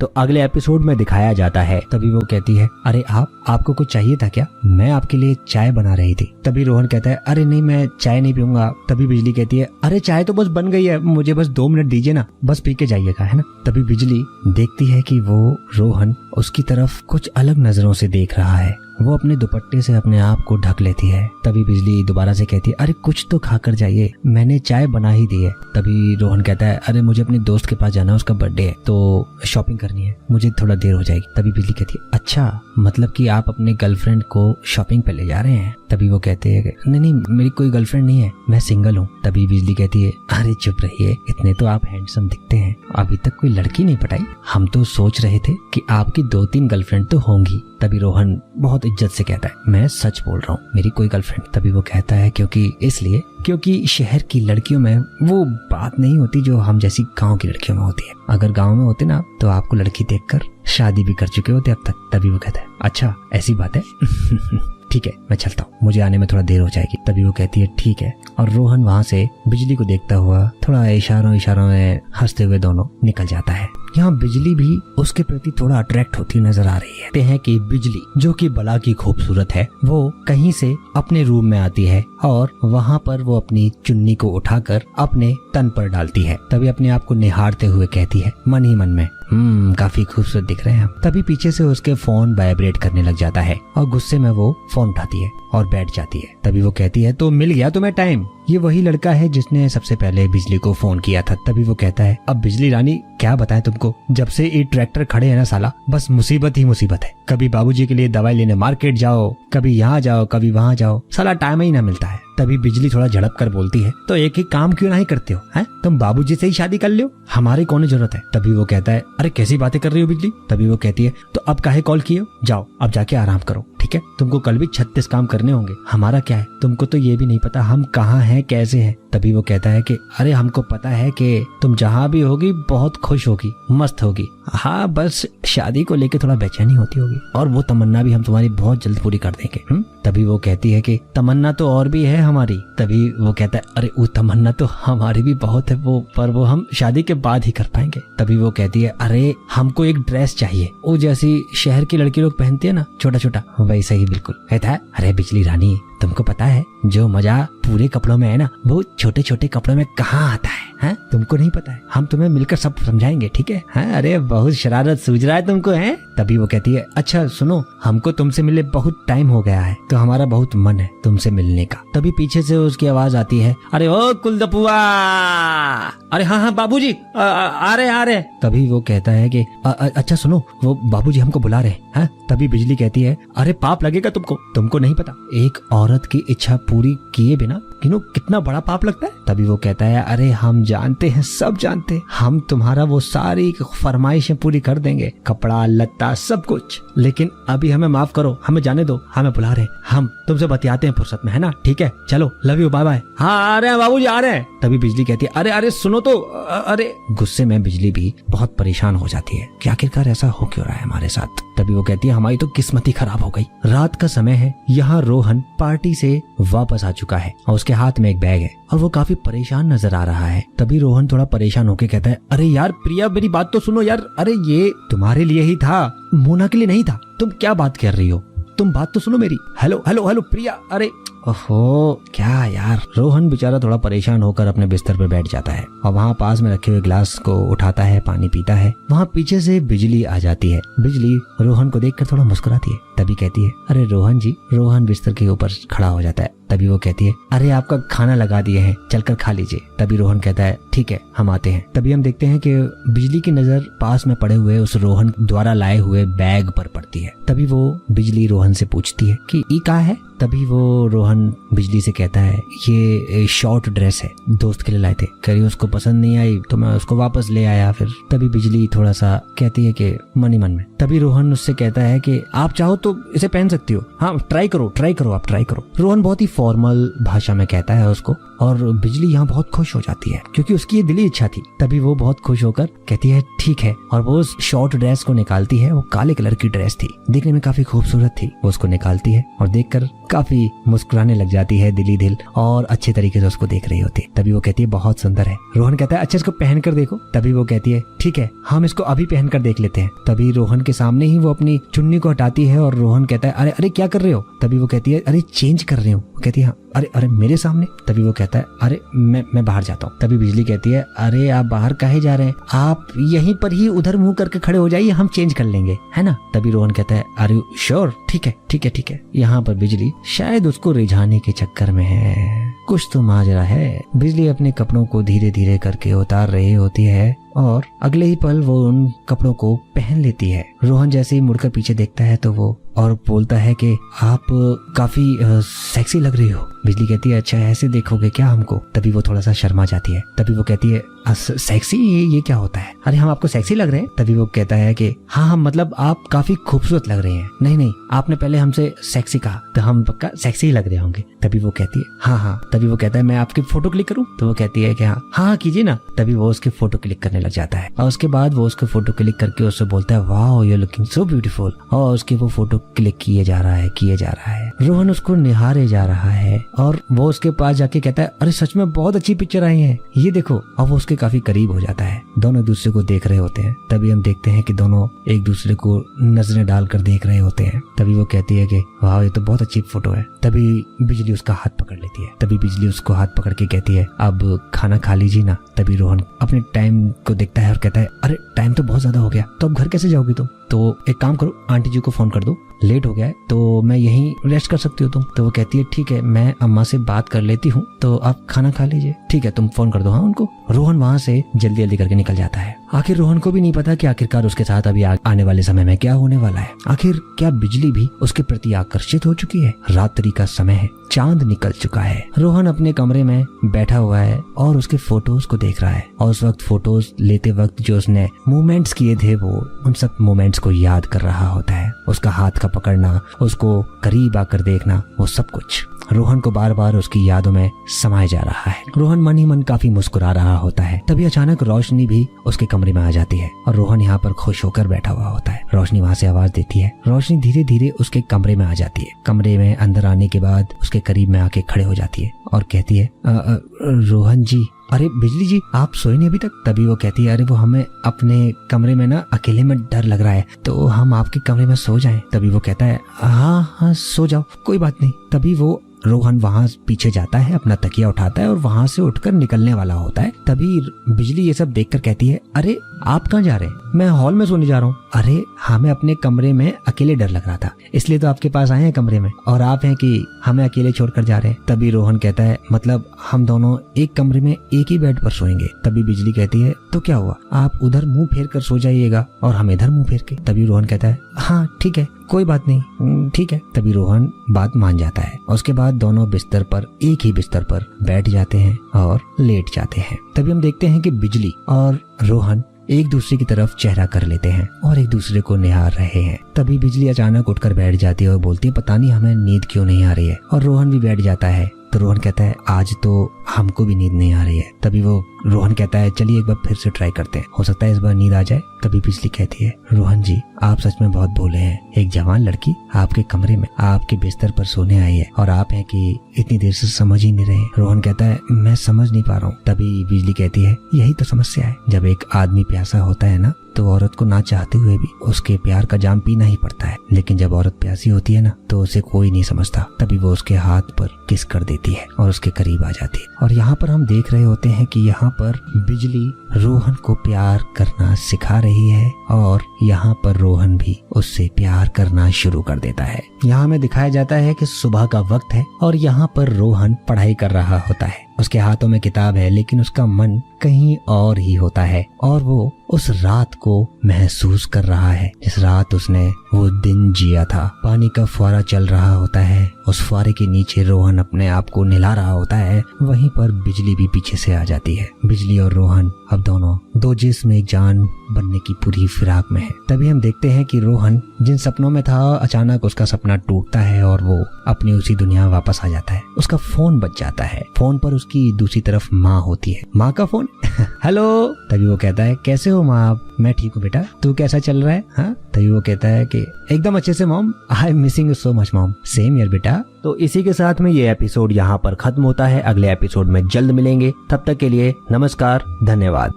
तो अगले एपिसोड में दिखाया जाता है। तभी वो कहती है, अरे आपको कुछ चाहिए था क्या? मैं आपके लिए चाय बना रही थी। तभी रोहन कहता है, अरे नहीं, मैं चाय नहीं पीऊंगा। तभी बिजली कहती है, अरे चाय तो बस बन गई है, मुझे बस 2 मिनट दीजिए ना, बस पी के जाइएगा, है ना। तभी बिजली देखती है कि वो रोहन उसकी तरफ कुछ अलग नजरों से देख रहा है। वो अपने दुपट्टे से अपने आप को ढक लेती है। तभी बिजली दोबारा से कहती है, अरे कुछ तो खाकर जाइए, मैंने चाय बना ही दी है। तभी रोहन कहता है, अरे मुझे अपने दोस्त के पास जाना है, उसका बर्थडे है, तो शॉपिंग करनी है, मुझे थोड़ा देर हो जाएगी। तभी बिजली कहती है, अच्छा मतलब कि आप अपने गर्लफ्रेंड को शॉपिंग पे ले जा रहे हैं? तभी वो कहते हैं, नहीं, मेरी कोई गर्लफ्रेंड नहीं है, मैं सिंगल हूँ। तभी बिजली कहती है, अरे चुप रहिए, इतने तो आप हैंडसम दिखते हैं, अभी तक कोई लड़की नहीं पटाई? हम तो सोच रहे थे कि आपकी 2-3 गर्लफ्रेंड तो होंगी। तभी रोहन बहुत इज्जत से कहता है, मैं सच बोल रहा हूँ, मेरी कोई गर्लफ्रेंड। तभी वो कहता है, क्योंकि शहर की लड़कियों में वो बात नहीं होती जो हम जैसी गांव की लड़कियों में होती है। अगर गांव में होते ना तो आपको लड़की देखकर शादी भी कर चुके होते अब तक। तभी वो कहता है, अच्छा ऐसी बात है। ठीक है, मैं चलता हूँ, मुझे आने में थोड़ा देर हो जाएगी। तभी वो कहती है, ठीक है। और रोहन वहाँ से बिजली को देखता हुआ थोड़ा इशारों में हंसते हुए दोनों निकल जाता है। यहाँ बिजली भी उसके प्रति थोड़ा अट्रैक्ट होती नजर आ रही है। कहते हैं कि बिजली, जो कि बला की खूबसूरत है, वो कहीं से अपने रूम में आती है और वहाँ पर वो अपनी चुन्नी को उठाकर अपने तन पर डालती है। तभी अपने आप को निहारते हुए कहती है मन ही मन में, काफी खूबसूरत दिख रहे हैं हम। तभी पीछे से उसके फोन वाइब्रेट करने लग जाता है और गुस्से में वो फोन उठाती है और बैठ जाती है। तभी वो कहती है, तो मिल गया तुम्हें टाइम, ये वही लड़का है जिसने सबसे पहले बिजली को फोन किया था। तभी वो कहता है, अब बिजली रानी क्या बताएं तुमको, जब से ये ट्रैक्टर खड़े है ना साला, बस मुसीबत ही मुसीबत है। कभी बाबूजी के लिए दवाई लेने मार्केट जाओ, कभी यहाँ जाओ, कभी वहाँ जाओ, साला टाइम ही ना मिलता है। तभी बिजली थोड़ा झड़प कर बोलती है, तो एक ही काम क्यों नहीं करते हो, हैं? तुम बाबूजी से ही शादी कर लो, हमारी कौन जरूरत है। तभी वो कहता है, अरे कैसी बातें कर रही हो बिजली। तभी वो कहती है, तो अब काहे कॉल किए हो, जाओ अब जाके आराम करो, ठीक है। तुमको कल भी 36 काम करने होंगे, हमारा क्या है, तुमको तो ये भी नहीं पता हम कहाँ हैं कैसे हैं। तभी वो कहता है कि अरे हमको पता है कि तुम जहाँ भी होगी बहुत खुश होगी, मस्त होगी, हाँ बस शादी को लेके थोड़ा बेचैनी होती होगी, और वो तमन्ना भी हम तुम्हारी बहुत जल्द पूरी कर देंगे। तभी वो कहती है कि तमन्ना तो और भी है हमारी। तभी वो कहता है, अरे वो तमन्ना तो हमारी भी बहुत है, पर वो हम शादी के बाद ही कर पाएंगे। तभी वो कहती है, अरे हमको एक ड्रेस चाहिए, वो जैसी शहर की लड़की लोग पहनती है ना, छोटा छोटा, वैसा ही बिल्कुल। कहता है, अरे बिजली रानी तुमको पता है जो मजा पूरे कपड़ों में है ना, वो छोटे छोटे कपड़ों में कहाँ आता है, हैं? तुमको नहीं पता है, हम तुम्हें मिलकर सब समझाएंगे, ठीक है? हैं? अरे बहुत शरारत सूझ रहा है तुमको, हैं? तभी वो कहती है, अच्छा सुनो, हमको तुमसे मिले बहुत टाइम हो गया है, तो हमारा बहुत मन है तुमसे मिलने का। तभी पीछे से उसकी आवाज आती है, अरे ओ कुलदपुआ, अरे हाँ बाबूजी आ रहे। तभी वो कहता है कि अच्छा सुनो, वो बाबूजी हमको बुला रहे हैं। तभी बिजली कहती है, अरे पाप लगेगा तुमको नहीं पता, एक औरत की इच्छा पूरी किए बिना कितना बड़ा पाप लगता है। तभी वो कहता है, अरे हम जानते हैं, सब जानते हैं, हम तुम्हारा वो सारी फरमाइशें पूरी कर देंगे, कपड़ा लत्ता सब कुछ, लेकिन अभी हमें माफ करो, हमें जाने दो, हमें बुला रहे, हम तुमसे बतियाते हैं फुर्सत में, है ना, ठीक है, चलो लव यू, बाय बाय। हाँ आ रहे हैं बाबूजी आ रहे हैं। तभी बिजली कहती है, अरे सुनो तो, अरे गुस्से में बिजली भी बहुत परेशान हो जाती है कि आखिरकार ऐसा हो क्यों रहा है हमारे साथ। तभी वो कहती है, हमारी तो किस्मत ही खराब हो गई। रात का समय है, यहाँ रोहन पार्टी से वापस आ चुका है और उसके हाथ में एक बैग है और वो काफी परेशान नजर आ रहा है। तभी रोहन थोड़ा परेशान होकर कहता है, अरे यार प्रिया मेरी बात तो सुनो यार, अरे ये तुम्हारे लिए ही था, मोना के लिए नहीं था, तुम क्या बात कर रही हो, तुम बात तो सुनो मेरी। हेलो प्रिया, अरे ओहो क्या यार। रोहन बेचारा थोड़ा परेशान होकर अपने बिस्तर पर बैठ जाता है और वहाँ पास में रखे हुए ग्लास को उठाता है, पानी पीता है। वहाँ पीछे से बिजली आ जाती है। बिजली रोहन को देखकर थोड़ा मुस्कुराती है। तभी कहती है, अरे रोहन जी। रोहन बिस्तर के ऊपर खड़ा हो जाता है। तभी वो कहती है, अरे आपका खाना लगा दिए हैं, चलकर खा लीजिए। तभी रोहन कहता है, ठीक है हम आते हैं। तभी हम देखते हैं कि बिजली की नजर पास में पड़े हुए उस रोहन द्वारा लाए हुए बैग पर पड़ती है। तभी वो बिजली रोहन से पूछती है कि ये क्या है। तभी वो रोहन बिजली से कहता है, ये शॉर्ट ड्रेस है, दोस्त के लिए लाए थे, करी उसको पसंद नहीं आई तो मैं उसको वापस ले आया फिर। तभी बिजली थोड़ा सा कहती है कि मन ही मन में। तभी रोहन उससे कहता है कि आप चाहो तो इसे पहन सकती हो, हाँ ट्राई करो आप ट्राई करो। रोहन बहुत ही फॉर्मल भाषा में कहता है उसको और बिजली यहाँ बहुत खुश हो जाती है क्योंकि उसकी ये दिली इच्छा थी। तभी वो बहुत खुश होकर कहती है ठीक है, और वो उस शॉर्ट ड्रेस को निकालती है। वो काले कलर की ड्रेस थी, देखने में काफी खूबसूरत थी। वो उसको निकालती है और देखकर काफी मुस्कुराने लग जाती है दिली दिल, और अच्छे तरीके से उसको देख रही होती है। तभी वो कहती है बहुत सुंदर है। रोहन कहता है अच्छा इसको पहन कर देखो। तभी वो कहती है ठीक है, हम इसको अभी पहन कर देख लेते हैं। तभी रोहन के सामने ही वो अपनी चुन्नी को हटाती है और रोहन कहता है अरे अरे क्या कर रहे हो। तभी वो कहती है अरे चेंज कर रही हूँ। वो कहती है अरे अरे मेरे सामने। तभी वो कहता है अरे मैं बाहर जाता हूँ। तभी बिजली कहती है अरे आप बाहर काहे जा रहे हैं, आप यहीं पर ही उधर मुंह करके खड़े हो जाइए, हम चेंज कर लेंगे, है ना। तभी रोहन कहता है अरे श्योर, ठीक है ठीक है ठीक है। यहाँ पर बिजली शायद उसको रिझाने के चक्कर में है, कुछ तो माजरा है। बिजली अपने कपड़ों को धीरे धीरे करके उतार रही होती है और अगले ही पल वो उन कपड़ों को पहन लेती है। रोहन जैसे ही मुड़कर पीछे देखता है तो वो और बोलता है कि आप काफी सेक्सी लग रही हो। बिजली कहती है अच्छा ऐसे देखोगे क्या हमको। तभी वो थोड़ा सा शर्मा जाती है। तभी वो कहती है सेक्सी, ये क्या होता है, अरे हम आपको सेक्सी लग रहे हैं। तभी वो कहता है कि हाँ मतलब आप काफी खूबसूरत लग रहे हैं। नहीं नहीं, आपने पहले हमसे सेक्सी कहा तो हम पक्का सेक्सी लग रहे होंगे। तभी वो कहती है हाँ हाँ। तभी वो कहता है मैं आपकी फोटो क्लिक करूँ। तो वो कहती है कि हाँ हाँ कीजिए ना। तभी वो उसकी फोटो क्लिक करने लग जाता है और उसके बाद वो उसकी फोटो क्लिक करके उससे बोलता है wow you looking so beautiful, और उसकी वो फोटो क्लिक किए जा रहा है। रोहन उसको निहारे जा रहा है और वो उसके पास जाके कहता है अरे सच में बहुत अच्छी पिक्चर आई है, ये देखो। अब वो उसके काफी करीब हो जाता है, दोनों एक दूसरे को देख रहे होते हैं। तभी हम देखते हैं कि दोनों एक दूसरे को नजरें डालकर देख रहे होते हैं। तभी वो कहती है कि वाह ये तो बहुत अच्छी फोटो है। तभी बिजली उसका हाथ पकड़ लेती है। तभी बिजली उसको हाथ पकड़ के कहती है अब खाना खा लीजिए ना। तभी रोहन अपने टाइम को देखता है और कहता है अरे टाइम तो बहुत ज्यादा हो गया, तो अब घर कैसे जाओगी तुम। तो एक काम करो, आंटी जी को फोन कर दो, लेट हो गया है तो मैं यहीं रेस्ट कर सकती हो तुम। तो वो कहती है ठीक है मैं अम्मा से बात कर लेती हूँ, तो आप खाना खा लीजिए। ठीक है तुम फोन कर दो हाँ उनको। रोहन वहाँ से जल्दी जल्दी करके निकल जाता है। आखिर रोहन को भी नहीं पता कि आखिरकार उसके साथ अभी आने वाले समय में क्या होने वाला है। आखिर क्या बिजली भी उसके प्रति आकर्षित हो चुकी है। रात्रि का समय है, चांद निकल चुका है। रोहन अपने कमरे में बैठा हुआ है और उसके फोटोज को देख रहा है, और उस वक्त फोटोज लेते वक्त जो उसने मूवमेंट्स किए थे वो उन सब मूवमेंट्स को याद कर रहा होता है। उसका हाथ का पकड़ना, उसको करीब आकर देखना, वो सब कुछ रोहन को बार बार उसकी यादों में समाया जा रहा है। रोहन मन ही मन काफी मुस्कुरा रहा होता है। तभी अचानक रोशनी भी उसके कमरे में आ जाती है और रोहन यहाँ पर खुश होकर बैठा हुआ होता है। रोशनी वहाँ से आवाज देती है। रोशनी धीरे धीरे उसके कमरे में आ जाती है। कमरे में अंदर आने के बाद उसके करीब में आके खड़े हो जाती है और कहती है रोहन जी, अरे बिजली जी आप सोए नहीं अभी तक। तभी वो कहती है अरे वो हमें अपने कमरे में ना अकेले में डर लग रहा है, तो हम आपके कमरे में सो जाएं। तभी वो कहता है हाँ हाँ सो जाओ कोई बात नहीं। तभी वो रोहन वहाँ पीछे जाता है, अपना तकिया उठाता है और वहाँ से उठकर निकलने वाला होता है। तभी बिजली ये सब देखकर कहती है अरे आप कहाँ जा रहे हैं। मैं हॉल में सोने जा रहा हूँ। अरे हमें अपने कमरे में अकेले डर लग रहा था, इसलिए तो आपके पास आए हैं कमरे में, और आप हैं कि हमें अकेले छोड़कर जा रहे हैं। तभी रोहन कहता है मतलब हम दोनों एक कमरे में एक ही बेड पर सोएंगे। तभी बिजली कहती है तो क्या हुआ, आप उधर मुंह फेर कर सो जाइएगा और हम इधर मुंह फेर के। तभी रोहन कहता है हाँ ठीक है कोई बात नहीं ठीक है। तभी रोहन बात मान जाता है। उसके बाद दोनों बिस्तर पर एक ही बिस्तर पर बैठ जाते हैं और लेट जाते हैं। तभी हम देखते हैं कि बिजली और रोहन एक दूसरे की तरफ चेहरा कर लेते हैं और एक दूसरे को निहार रहे हैं। तभी बिजली अचानक उठकर बैठ जाती है और बोलती है पता नहीं हमें नींद क्यों नहीं आ रही है। और रोहन भी बैठ जाता है। तो रोहन कहता है आज तो हमको भी नींद नहीं आ रही है। तभी वो रोहन कहता है चलिए एक बार फिर से ट्राई करते हैं, हो सकता है इस बार नींद आ जाए। तभी बिजली कहती है रोहन जी आप सच में बहुत भोले हैं, एक जवान लड़की आपके कमरे में आपके बिस्तर पर सोने आई है और आप हैं कि इतनी देर से समझ ही नहीं रहे। रोहन कहता है मैं समझ नहीं पा रहा हूँ। तभी बिजली कहती है यही तो समस्या है, जब एक आदमी प्यासा होता है ना तो औरत को ना चाहते हुए भी उसके प्यार का जाम पीना ही पड़ता है, लेकिन जब औरत प्यासी होती है ना तो उसे कोई नहीं समझता। तभी वो उसके हाथ पर किस कर देती है और उसके करीब आ जाती है। और यहाँ पर हम देख रहे होते हैं कि यहाँ पर बिजली रोहन को प्यार करना सिखा रही है और यहाँ पर रोहन भी उससे प्यार करना शुरू कर देता है। यहाँ हमें दिखाया जाता है कि सुबह का वक्त है और यहाँ पर रोहन पढ़ाई कर रहा होता है। उसके हाथों में किताब है लेकिन उसका मन कहीं और ही होता है और वो उस रात को महसूस कर रहा है जिस रात उसने वो दिन जिया था। पानी का फुवारा चल रहा होता है, उस फुवारे के नीचे रोहन अपने आप को नहला रहा होता है। वहीं पर बिजली भी पीछे से आ जाती है। बिजली और रोहन अब दोनों दो जिस्म एक जान बनने की पूरी फिराक में है। तभी हम देखते हैं कि रोहन जिन सपनों में था, अचानक उसका सपना टूटता है और वो अपनी उसी दुनिया वापस आ जाता है। उसका फोन बज जाता है। फोन पर उसकी दूसरी तरफ माँ होती है। माँ का फोन। हेलो। तभी वो कहता है, कैसे हो माँ आप? मैं ठीक हूँ बेटा, तू कैसा चल रहा है? हाँ। तभी वो कहता है कि एकदम अच्छे से mom, I am missing you so much mom. Same यार बेटा। तो इसी के साथ में ये एपिसोड यहाँ पर खत्म होता है। अगले एपिसोड में जल्द मिलेंगे। तब तक के लिए नमस्कार, धन्यवाद।